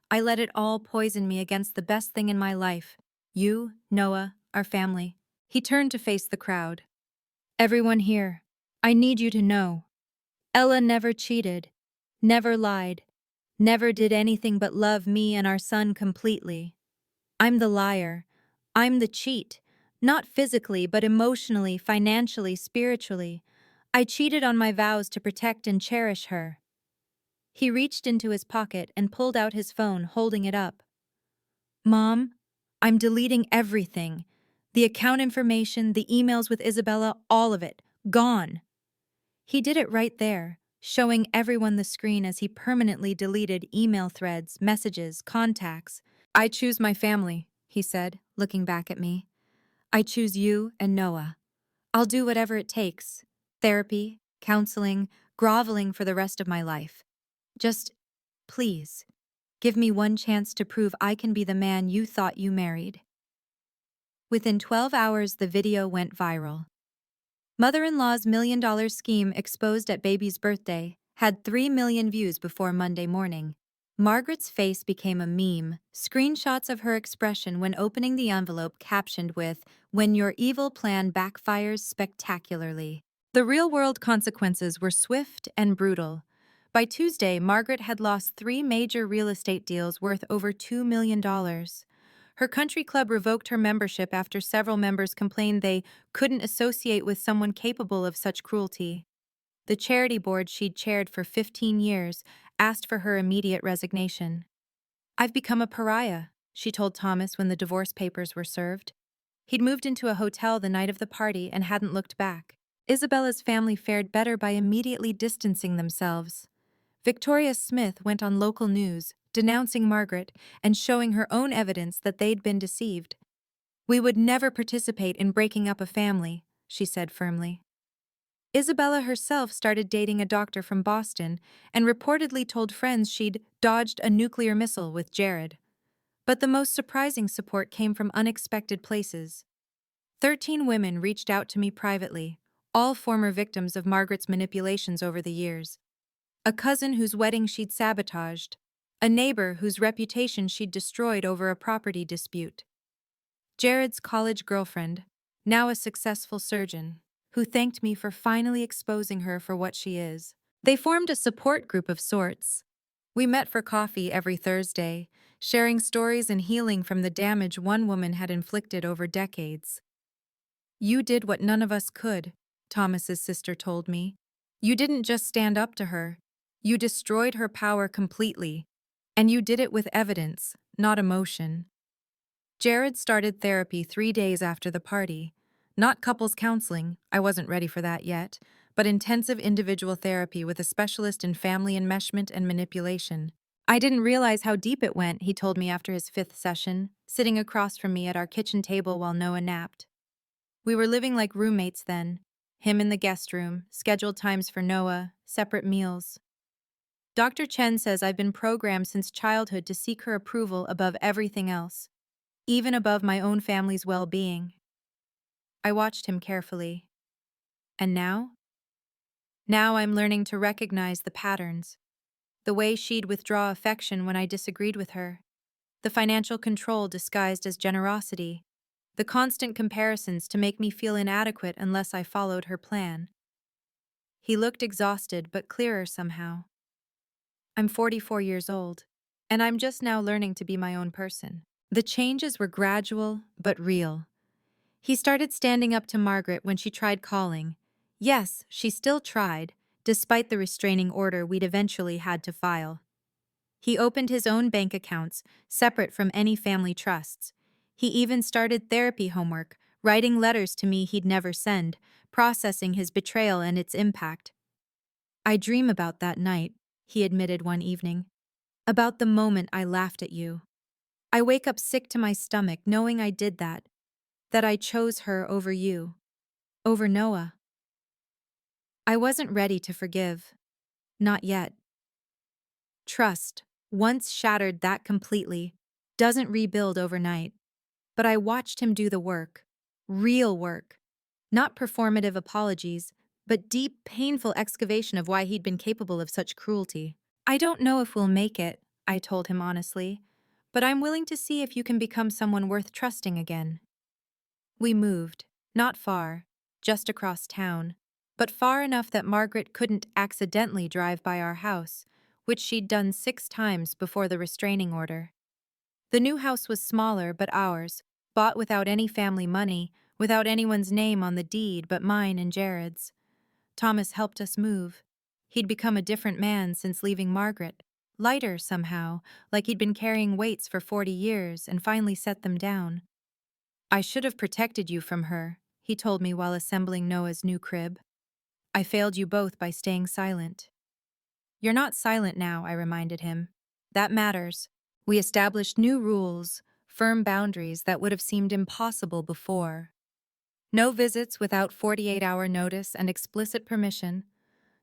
S1: I let it all poison me against the best thing in my life. You, Noah, our family. He turned to face the crowd. Everyone here, I need you to know. Ella never cheated, never lied, never did anything but love me and our son completely. I'm the liar. I'm the cheat. Not physically, but emotionally, financially, spiritually. I cheated on my vows to protect and cherish her. He reached into his pocket and pulled out his phone, holding it up. Mom, I'm deleting everything. The account information, the emails with Isabella, all of it. Gone. He did it right there, showing everyone the screen as he permanently deleted email threads, messages, contacts. I choose my family, he said, looking back at me. I choose you and Noah. I'll do whatever it takes. Therapy, counseling, groveling for the rest of my life. Just, please, give me one chance to prove I can be the man you thought you married. Within 12 hours, the video went viral. Mother-in-law's $1 million scheme exposed at baby's birthday had 3 million views before Monday morning. Margaret's face became a meme, screenshots of her expression when opening the envelope captioned with, "When your evil plan backfires spectacularly." The real-world consequences were swift and brutal. By Tuesday, Margaret had lost 3 major real estate deals worth over $2 million. Her country club revoked her membership after several members complained they couldn't associate with someone capable of such cruelty. The charity board she'd chaired for 15 years asked for her immediate resignation. I've become a pariah, she told Thomas when the divorce papers were served. He'd moved into a hotel the night of the party and hadn't looked back. Isabella's family fared better by immediately distancing themselves. Victoria Smith went on local news, denouncing Margaret and showing her own evidence that they'd been deceived. We would never participate in breaking up a family, she said firmly. Isabella herself started dating a doctor from Boston and reportedly told friends she'd dodged a nuclear missile with Jared. But the most surprising support came from unexpected places. 13 women reached out to me privately, all former victims of Margaret's manipulations over the years. A cousin whose wedding she'd sabotaged, a neighbor whose reputation she'd destroyed over a property dispute. Jared's college girlfriend, now a successful surgeon, who thanked me for finally exposing her for what she is. They formed a support group of sorts. We met for coffee every Thursday, sharing stories and healing from the damage one woman had inflicted over decades. You did what none of us could, Thomas's sister told me. You didn't just stand up to her. You destroyed her power completely. And you did it with evidence, not emotion. Jared started therapy 3 days after the party. Not couples counseling, I wasn't ready for that yet, but intensive individual therapy with a specialist in family enmeshment and manipulation. I didn't realize how deep it went, he told me after his 5th session, sitting across from me at our kitchen table while Noah napped. We were living like roommates then, him in the guest room, scheduled times for Noah, separate meals. Dr. Chen says I've been programmed since childhood to seek her approval above everything else, even above my own family's well-being. I watched him carefully. And now? Now I'm learning to recognize the patterns. The way she'd withdraw affection when I disagreed with her. The financial control disguised as generosity. The constant comparisons to make me feel inadequate unless I followed her plan. He looked exhausted but clearer somehow. I'm 44 years old, and I'm just now learning to be my own person. The changes were gradual but real. He started standing up to Margaret when she tried calling. Yes, she still tried, despite the restraining order we'd eventually had to file. He opened his own bank accounts, separate from any family trusts. He even started therapy homework, writing letters to me he'd never send, processing his betrayal and its impact. I dream about that night, he admitted one evening. About the moment I laughed at you. I wake up sick to my stomach knowing I did that I chose her over you, over Noah. I wasn't ready to forgive. Not yet. Trust, once shattered that completely, doesn't rebuild overnight. But I watched him do the work. Real work. Not performative apologies, but deep, painful excavation of why he'd been capable of such cruelty. I don't know if we'll make it, I told him honestly, but I'm willing to see if you can become someone worth trusting again. We moved, not far, just across town, but far enough that Margaret couldn't accidentally drive by our house, which she'd done 6 times before the restraining order. The new house was smaller but ours, bought without any family money, without anyone's name on the deed but mine and Jared's. Thomas helped us move. He'd become a different man since leaving Margaret, lighter somehow, like he'd been carrying weights for 40 years and finally set them down. I should have protected you from her, he told me while assembling Noah's new crib. I failed you both by staying silent. You're not silent now, I reminded him. That matters. We established new rules, firm boundaries that would have seemed impossible before. No visits without 48-hour notice and explicit permission.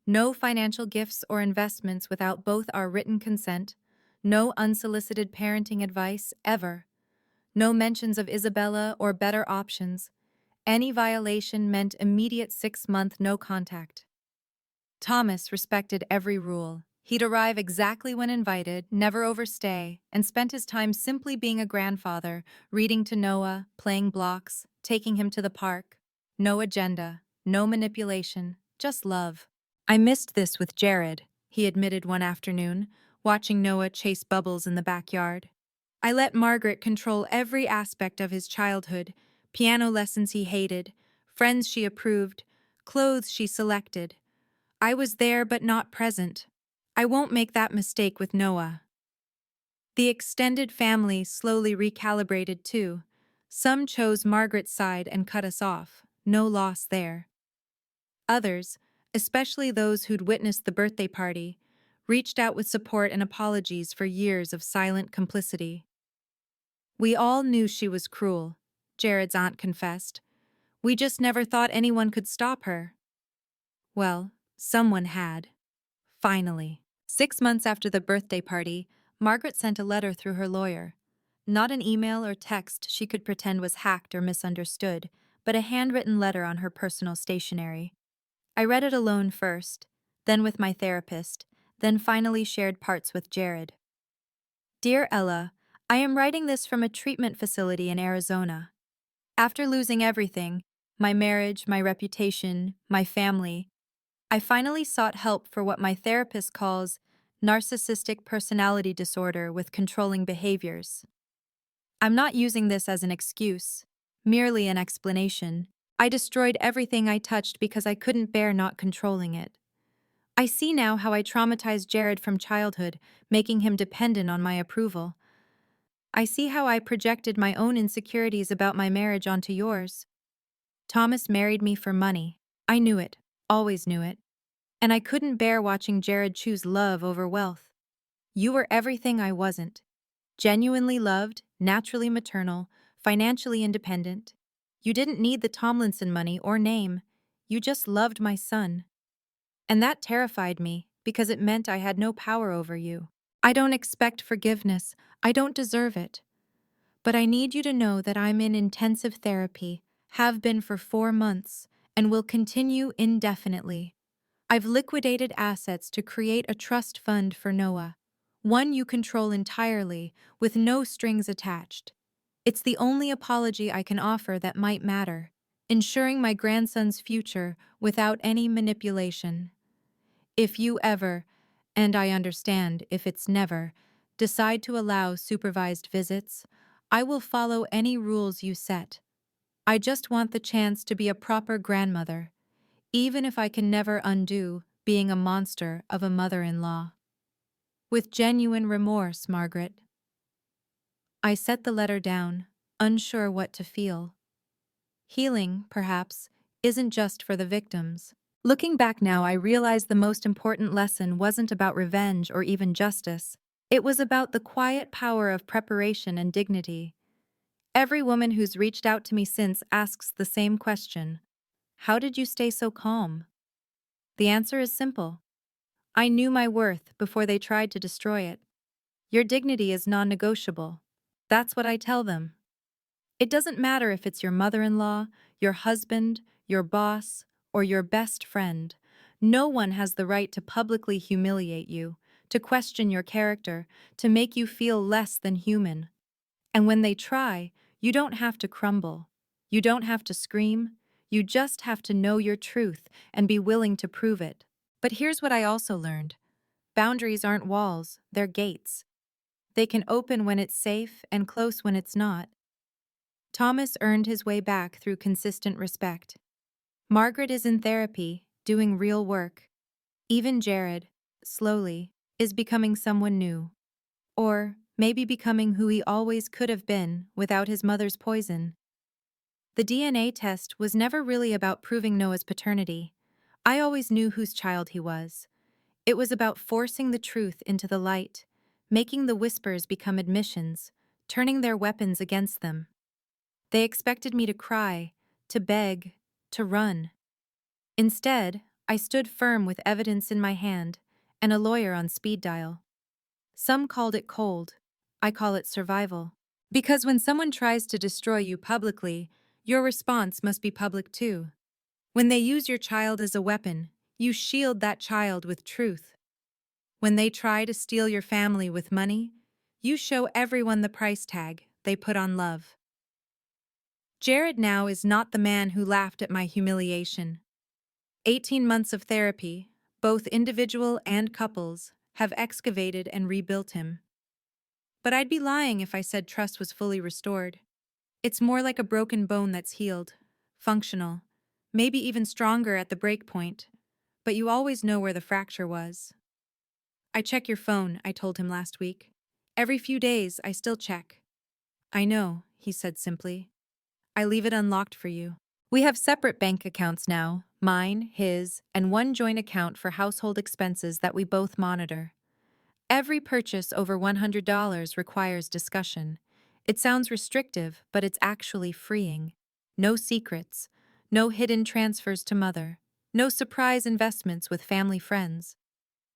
S1: No financial gifts or investments without both our written consent. No unsolicited parenting advice, ever. No mentions of Isabella or better options. Any violation meant immediate 6-month no contact. Thomas respected every rule. He'd arrive exactly when invited, never overstay, and spent his time simply being a grandfather, reading to Noah, playing blocks, taking him to the park. No agenda, no manipulation, just love. I missed this with Jared, he admitted one afternoon, watching Noah chase bubbles in the backyard. I let Margaret control every aspect of his childhood, piano lessons he hated, friends she approved, clothes she selected. I was there but not present. I won't make that mistake with Noah. The extended family slowly recalibrated too. Some chose Margaret's side and cut us off. No loss there. Others, especially those who'd witnessed the birthday party, reached out with support and apologies for years of silent complicity. We all knew she was cruel, Jared's aunt confessed. We just never thought anyone could stop her. Well, someone had. Finally. 6 months after the birthday party, Margaret sent a letter through her lawyer. Not an email or text she could pretend was hacked or misunderstood, but a handwritten letter on her personal stationery. I read it alone first, then with my therapist, then finally shared parts with Jared. Dear Ella, I am writing this from a treatment facility in Arizona. After losing everything, my marriage, my reputation, my family, I finally sought help for what my therapist calls narcissistic personality disorder with controlling behaviors. I'm not using this as an excuse, merely an explanation. I destroyed everything I touched because I couldn't bear not controlling it. I see now how I traumatized Jared from childhood, making him dependent on my approval. I see how I projected my own insecurities about my marriage onto yours. Thomas married me for money. I knew it, always knew it. And I couldn't bear watching Jared choose love over wealth. You were everything I wasn't. Genuinely loved, naturally maternal, financially independent. You didn't need the Tomlinson money or name. You just loved my son. And that terrified me because it meant I had no power over you. I don't expect forgiveness. I don't deserve it. But I need you to know that I'm in intensive therapy, have been for 4 months, and will continue indefinitely. I've liquidated assets to create a trust fund for Noah, one you control entirely, with no strings attached. It's the only apology I can offer that might matter, ensuring my grandson's future without any manipulation. If you ever, and I understand if it's never, decide to allow supervised visits, I will follow any rules you set. I just want the chance to be a proper grandmother, even if I can never undo being a monster of a mother-in-law. With genuine remorse, Margaret. I set the letter down, unsure what to feel. Healing, perhaps, isn't just for the victims. Looking back now, I realize the most important lesson wasn't about revenge or even justice. It was about the quiet power of preparation and dignity. Every woman who's reached out to me since asks the same question. How did you stay so calm? The answer is simple. I knew my worth before they tried to destroy it. Your dignity is non-negotiable. That's what I tell them. It doesn't matter if it's your mother-in-law, your husband, your boss, or your best friend. No one has the right to publicly humiliate you, to question your character, to make you feel less than human. And when they try, you don't have to crumble. You don't have to scream. You just have to know your truth and be willing to prove it. But here's what I also learned. Boundaries aren't walls, they're gates. They can open when it's safe and close when it's not. Thomas earned his way back through consistent respect. Margaret is in therapy, doing real work. Even Jared, slowly, is becoming someone new. Or maybe becoming who he always could have been without his mother's poison. The DNA test was never really about proving Noah's paternity. I always knew whose child he was. It was about forcing the truth into the light, making the whispers become admissions, turning their weapons against them. They expected me to cry, to beg, to run. Instead, I stood firm with evidence in my hand and a lawyer on speed dial. Some called it cold. I call it survival. Because when someone tries to destroy you publicly, your response must be public too. When they use your child as a weapon, you shield that child with truth. When they try to steal your family with money, you show everyone the price tag they put on love. Jared now is not the man who laughed at my humiliation. 18 months of therapy, both individual and couples, have excavated and rebuilt him. But I'd be lying if I said trust was fully restored. It's more like a broken bone that's healed, functional, maybe even stronger at the break point, but you always know where the fracture was. I check your phone, I told him last week. Every few days, I still check. I know, he said simply. I leave it unlocked for you. We have separate bank accounts now, mine, his, and one joint account for household expenses that we both monitor. Every purchase over $100 requires discussion. It sounds restrictive, but it's actually freeing. No secrets, No hidden transfers to mother. No surprise investments with family friends.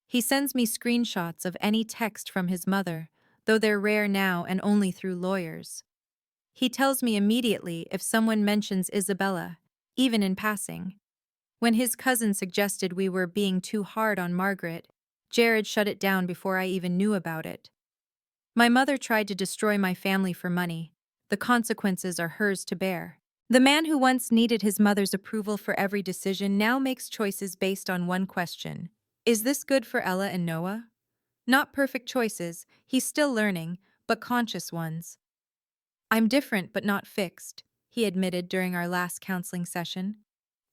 S1: He sends me screenshots of any text from his mother, though they're rare now and only through lawyers. He tells me immediately if someone mentions Isabella, even in passing. When his cousin suggested we were being too hard on Margaret, Jared shut it down before I even knew about it. My mother tried to destroy my family for money. The consequences are hers to bear. The man who once needed his mother's approval for every decision now makes choices based on one question. Is this good for Ella and Noah? Not perfect choices, he's still learning, but conscious ones. I'm different but not fixed, he admitted during our last counseling session.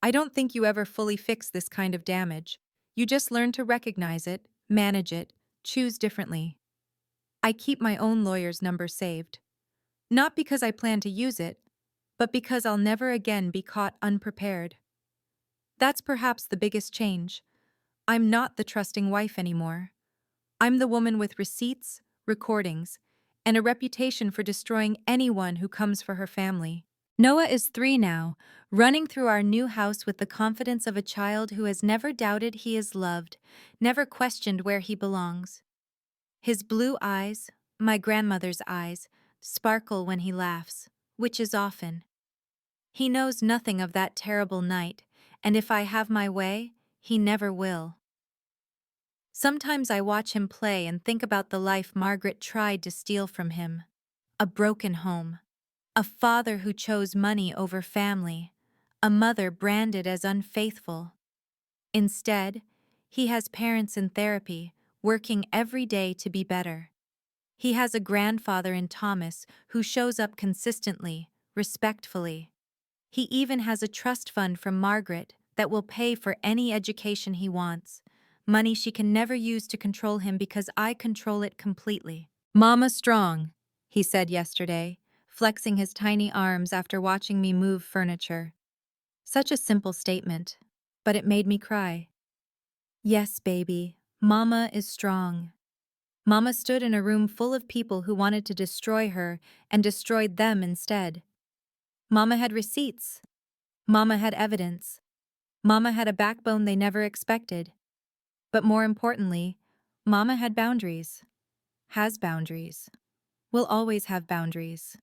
S1: I don't think you ever fully fix this kind of damage. You just learn to recognize it, manage it, choose differently. I keep my own lawyer's number saved. Not because I plan to use it, but because I'll never again be caught unprepared. That's perhaps the biggest change. I'm not the trusting wife anymore. I'm the woman with receipts, recordings, and a reputation for destroying anyone who comes for her family. Noah is 3 now, running through our new house with the confidence of a child who has never doubted he is loved, never questioned where he belongs. His blue eyes, my grandmother's eyes, sparkle when he laughs, which is often. He knows nothing of that terrible night, and if I have my way, he never will. Sometimes I watch him play and think about the life Margaret tried to steal from him. A broken home. A father who chose money over family. A mother branded as unfaithful. Instead, he has parents in therapy, working every day to be better. He has a grandfather in Thomas who shows up consistently, respectfully. He even has a trust fund from Margaret that will pay for any education he wants, money she can never use to control him because I control it completely. Mama strong, he said yesterday, flexing his tiny arms after watching me move furniture. Such a simple statement, but it made me cry. Yes, baby, Mama is strong. Mama stood in a room full of people who wanted to destroy her and destroyed them instead. Mama had receipts. Mama had evidence. Mama had a backbone they never expected. But more importantly, Mama had boundaries. Has boundaries. Will always have boundaries.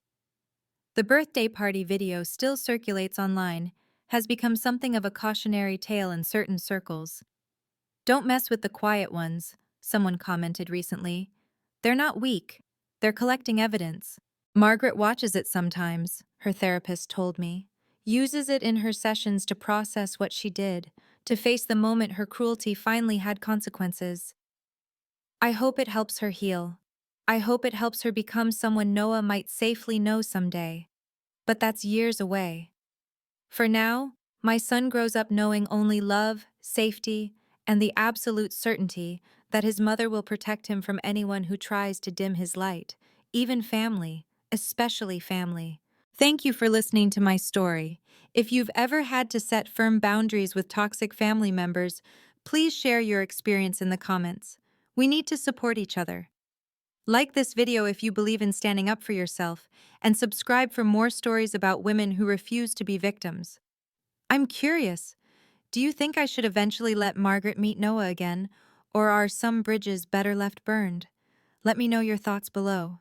S1: The birthday party video still circulates online, has become something of a cautionary tale in certain circles. Don't mess with the quiet ones, someone commented recently. They're not weak. They're collecting evidence. Margaret watches it sometimes, her therapist told me. Uses it in her sessions to process what she did, to face the moment her cruelty finally had consequences. I hope it helps her heal. I hope it helps her become someone Noah might safely know someday. But that's years away. For now, my son grows up knowing only love, safety, and the absolute certainty that his mother will protect him from anyone who tries to dim his light, even family, especially family. Thank you for listening to my story. If you've ever had to set firm boundaries with toxic family members, please share your experience in the comments. We need to support each other. Like this video if you believe in standing up for yourself, and subscribe for more stories about women who refuse to be victims. I'm curious, do you think I should eventually let Margaret meet Noah again, or are some bridges better left burned? Let me know your thoughts below.